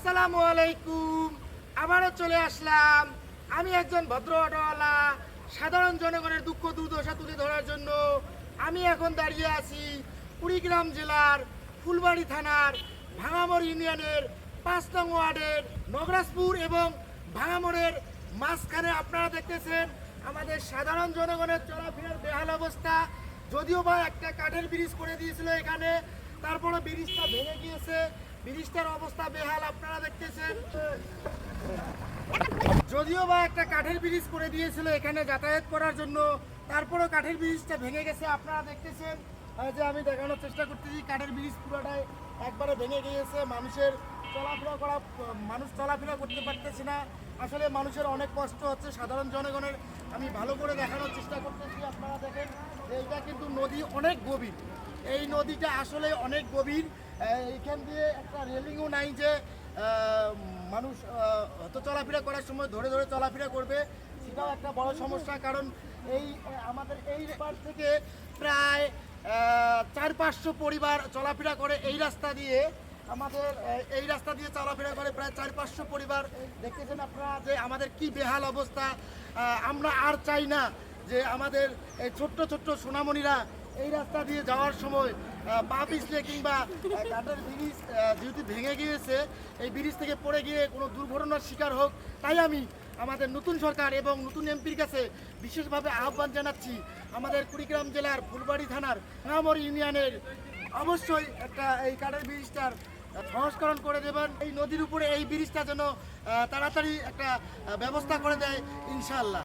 আসসালামু আলাইকুম। আবারও চলে আসলাম আমি একজন ভদ্র অটোওয়ালা, সাধারণ জনগণের দুঃখ দুর্দশা তুলে ধরার জন্য। আমি এখন দাঁড়িয়ে আছি কুড়িগ্রাম জেলার ফুলবাড়ি থানার ভাঙামড় ইউনিয়নের ৫ নং ওয়ার্ডের নগরাজপুর এবং ভাঙামড়ের মাঝখানে। আপনারা দেখতেছেন আমাদের সাধারণ জনগণের চলাফেরার বেহাল অবস্থা। যদিও বা একটা কাঠের ব্রিজ করে দিয়েছিল এখানে, তারপরে ব্রিজটা ভেঙে গিয়েছে, ব্রিজটার অবস্থা বেহাল আপনারা দেখতেছেন। যদিও বা একটা কাঠের ব্রিজ করে দিয়েছিল এখানে যাতায়াত করার জন্য, তারপরেও কাঠের ব্রিজটা ভেঙে গেছে আপনারা দেখতেছেন। যে আমি দেখানোর চেষ্টা করতেছি, কাঠের ব্রিজ পুরোটাই একবারে ভেঙে গিয়েছে। মানুষ চলাফেরা করতে পারতেছে না। আসলে মানুষের অনেক কষ্ট হচ্ছে, সাধারণ জনগণের। আমি ভালো করে দেখানোর চেষ্টা করতেছি। আপনারা দেখেন এইটা কিন্তু নদী অনেক গভীর, এই নদীটা আসলে অনেক গভীর। এইখান দিয়ে একটা রেলিংও নাই যে মানুষ হয়তো চলাফেরা করার সময় ধরে ধরে চলাফেরা করবে, সেটাও একটা বড় সমস্যা। কারণ আমাদের এই পার থেকে প্রায় ৪-৫০০ পরিবার চলাফেরা করে এই রাস্তা দিয়ে। আমাদের এই রাস্তা দিয়ে চলাফেরা করে প্রায় ৪-৫০০ পরিবার। দেখতেছেন আপনারা যে আমাদের কি বেহাল অবস্থা। আমরা আর চাই না যে আমাদের এই ছোট্ট ছোট্ট সোনামণিরা এই রাস্তা দিয়ে যাওয়ার সময় পা পিছলে কিংবা কাঠের ব্রিজ যেহেতু ভেঙে গিয়েছে, এই ব্রিজ থেকে পড়ে গিয়ে কোনো দুর্ঘটনার শিকার হোক। তাই আমি আমাদের নতুন সরকার এবং নতুন এমপির কাছে বিশেষভাবে আহ্বান জানাচ্ছি, আমাদের কুড়িগ্রাম জেলার ফুলবাড়ি থানার ভাঙামড় ইউনিয়নের অবশ্যই একটা এই কাঠের ব্রিজটার সংস্করণ করে দেবেন। এই নদীর উপরে এই ব্রিজটা যেন তাড়াতাড়ি একটা ব্যবস্থা করে দেয় ইনশাআল্লাহ।